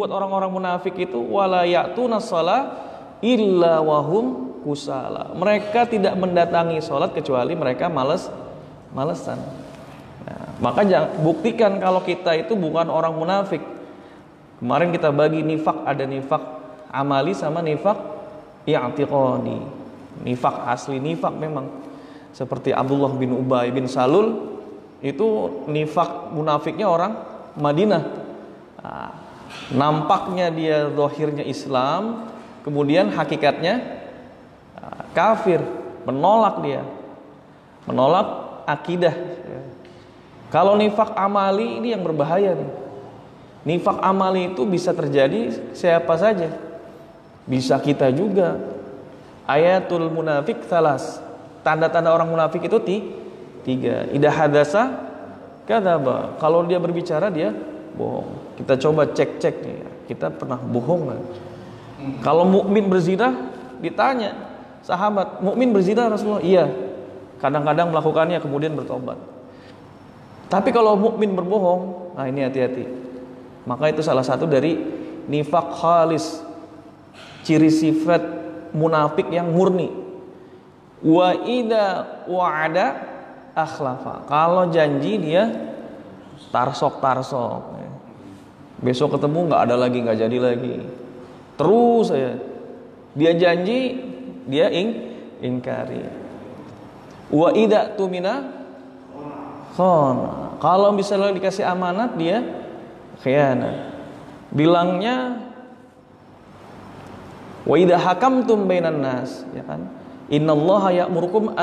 buat orang-orang munafik itu wala ya'tuna shalah illa wahum kusala. Mereka tidak mendatangi sholat kecuali mereka malesan. Nah, maka buktikan kalau kita itu bukan orang munafik. Kemarin kita bagi nifak, ada nifak amali sama nifak i'tiqadi. Nifak asli, nifak memang seperti Abdullah bin Ubay bin Salul itu nifak munafiknya orang Madinah. Nah, nampaknya dia zahirnya Islam, kemudian hakikatnya kafir, menolak akidah. Kalau nifak amali ini yang berbahaya nih. Nifak amali itu bisa terjadi siapa saja, bisa kita juga. Ayatul munafik salas, tanda-tanda orang munafik itu tiga. Idza hadasa kadzaba, kalau dia berbicara dia bohong. Kita coba cek nih, kita pernah bohong nggak? Kalau mukmin berzina, ditanya sahabat, mukmin berzina Rasulullah? Iya. Kadang-kadang melakukannya kemudian bertobat. Tapi kalau mukmin berbohong, nah ini hati-hati. Maka itu salah satu dari nifak khalis, ciri sifat munafik yang murni. Wa idza wa'ada akhlafa, kalau janji dia tarsok. Besok ketemu nggak ada lagi, nggak jadi lagi. Terus saya, dia janji dia ingkari. Wa idza tumina khana, kalau misalnya dikasih amanat dia khianat. Bilangnya wa idza hakamtum bainan nas, ya kan? Innallaha ya'murukum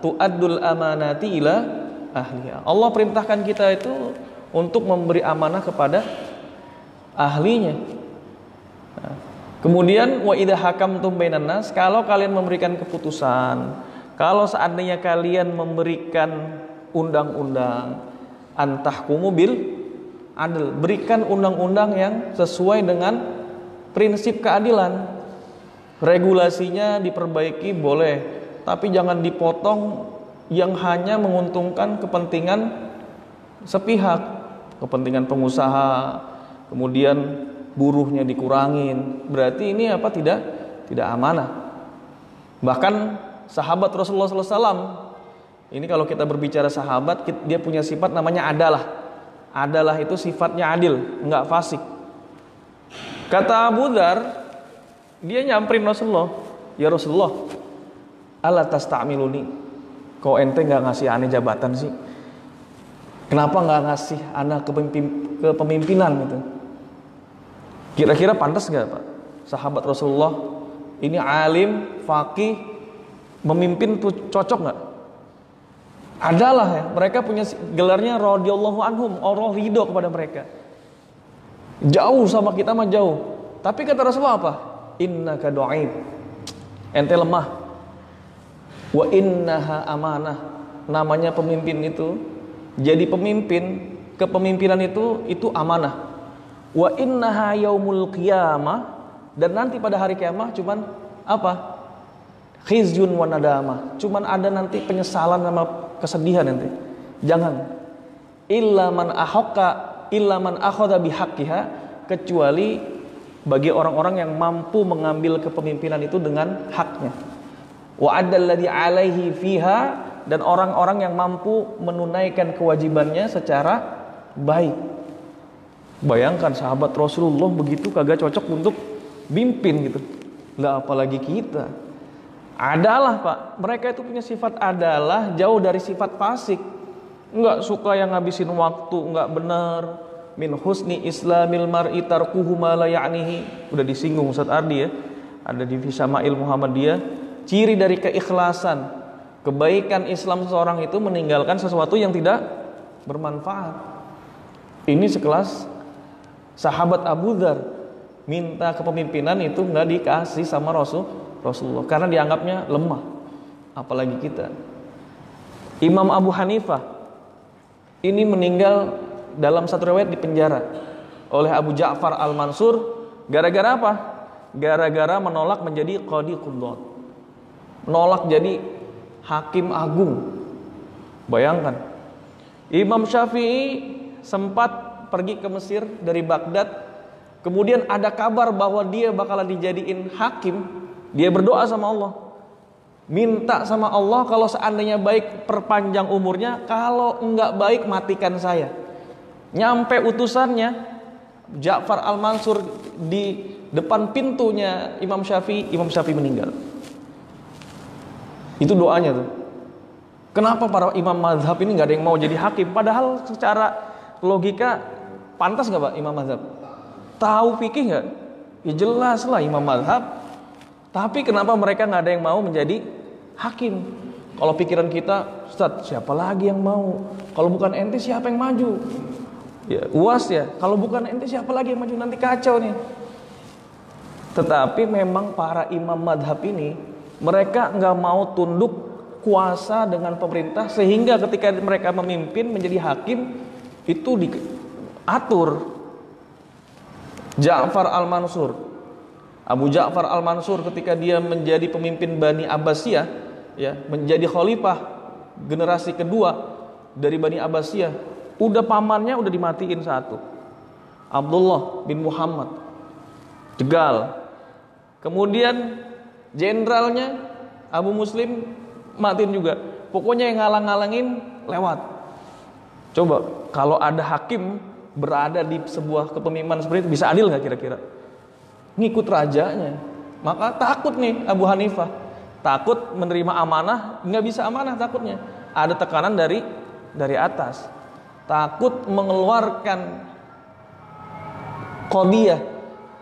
tu'addul amanati ila ahliha. Allah perintahkan kita itu untuk memberi amanah kepada ahlinya. Nah, kemudian wa idza hakamtum bainan nas, kalau kalian memberikan keputusan, kalau seandainya kalian memberikan undang-undang, antahkumu bil adil, berikan undang-undang yang sesuai dengan prinsip keadilan. Regulasinya diperbaiki boleh, tapi jangan dipotong yang hanya menguntungkan kepentingan sepihak, kepentingan pengusaha, kemudian buruhnya dikurangin. Berarti ini apa? Tidak amanah. Bahkan sahabat Rasulullah SAW, ini kalau kita berbicara sahabat, dia punya sifat namanya adalah. Adalah itu sifatnya adil, enggak fasik. Kata Abu Dzar, dia nyamperin Rasulullah, ya Rasulullah, ala tasta'miluni, kau ente nggak ngasih aneh jabatan sih? Kenapa nggak ngasih anak kepemimpinan gitu? Kira-kira pantas nggak Pak? Sahabat Rasulullah ini alim, faqih, memimpin tuh cocok nggak? Adalah ya, mereka punya gelarnya radhiyallahu anhum, Allah ridho kepada mereka. Jauh sama kita mah jauh. Tapi kata Rasulullah apa? Innaka dhaif, ente lemah. Wa innaha amanah, namanya pemimpin itu, jadi pemimpin, kepemimpinan itu amanah. Wa innaha yaumul qiyamah, dan nanti pada hari kiamat cuman apa? Khizyun wa nadamah, cuman ada nanti penyesalan sama kesedihan nanti. Jangan. Illa man akhadha bihaqqiha, kecuali bagi orang-orang yang mampu mengambil kepemimpinan itu dengan haknya. Wa addalladzi alaihi fiha, dan orang-orang yang mampu menunaikan kewajibannya secara baik. Bayangkan sahabat Rasulullah begitu kagak cocok untuk mimpin gitu. Lah apalagi kita. Adalah Pak, mereka itu punya sifat adalah, jauh dari sifat fasik. Enggak suka yang ngabisin waktu, enggak benar. Min husni islamil mar'i tarkuhu ma la ya'nihi. Udah disinggung Ustaz Ardi ya. Ada di Syama'il Muhammadiyah. Ciri dari keikhlasan, kebaikan Islam seseorang itu meninggalkan sesuatu yang tidak bermanfaat. Ini sekelas sahabat Abu Dzar, minta kepemimpinan itu enggak dikasih sama Rasulullah karena dianggapnya lemah. Apalagi kita. Imam Abu Hanifah ini meninggal dalam satu riwayat di penjara oleh Abu Ja'far Al-Mansur. Gara-gara apa? Gara-gara menolak menjadi qadhi qudhat, menolak jadi hakim agung. Bayangkan. Imam Syafi'i sempat pergi ke Mesir dari Baghdad kemudian ada kabar bahwa dia bakalan dijadiin hakim, dia berdoa sama Allah, minta sama Allah kalau seandainya baik perpanjang umurnya, kalau enggak baik matikan saya. Nyampe utusannya Ja'far al-Mansur di depan pintunya Imam Syafi'i meninggal. Itu doanya tuh. Kenapa para imam mazhab ini nggak ada yang mau jadi hakim? Padahal secara logika pantas nggak Pak imam mazhab? Tahu fikih nggak? Ya jelas lah imam mazhab. Tapi kenapa mereka nggak ada yang mau menjadi hakim? Kalau pikiran kita, Ustaz, siapa lagi yang mau? Kalau bukan ente siapa yang maju? Ya, UAS ya. Kalau bukan ente siapa lagi yang maju? Nanti kacau nih. Tetapi memang para imam madhab ini, mereka nggak mau tunduk kuasa dengan pemerintah, sehingga ketika mereka memimpin menjadi hakim itu diatur. Ja'far al-Mansur, Abu Ja'far al-Mansur ketika dia menjadi pemimpin Bani Abbasiyah, ya, menjadi khalifah generasi kedua dari Bani Abbasiyah, udah pamannya udah dimatiin satu, Abdullah bin Muhammad, jegal. Kemudian jenderalnya Abu Muslim matiin juga. Pokoknya yang ngalang-ngalangin lewat. Coba kalau ada hakim berada di sebuah kepemimpinan seperti itu, bisa adil nggak kira-kira? Ngikut rajanya. Maka takut nih Abu Hanifah, takut menerima amanah, nggak bisa amanah takutnya. Ada tekanan dari atas. Takut mengeluarkan qadiyah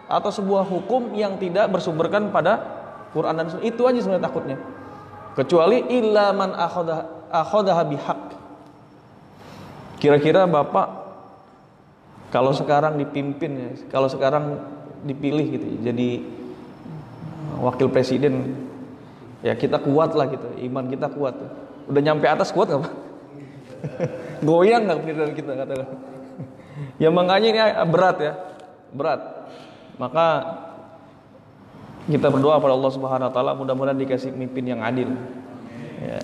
atau sebuah hukum yang tidak bersumberkan pada Quran dan Sunnah. Itu aja sebenarnya takutnya. Kecuali illa man akhadha bihaq. Kira-kira Bapak kalau sekarang dipimpin ya, kalau sekarang dipilih gitu jadi wakil presiden, ya kita kuat lah gitu, iman kita kuat. Udah nyampe atas kuat nggak Pak? Goyang nggak pikiran kita katakan? Ya makanya ini berat ya, berat. Maka kita berdoa pada Allah Subhanahu wa taala mudah-mudahan dikasih pemimpin yang adil. Ya.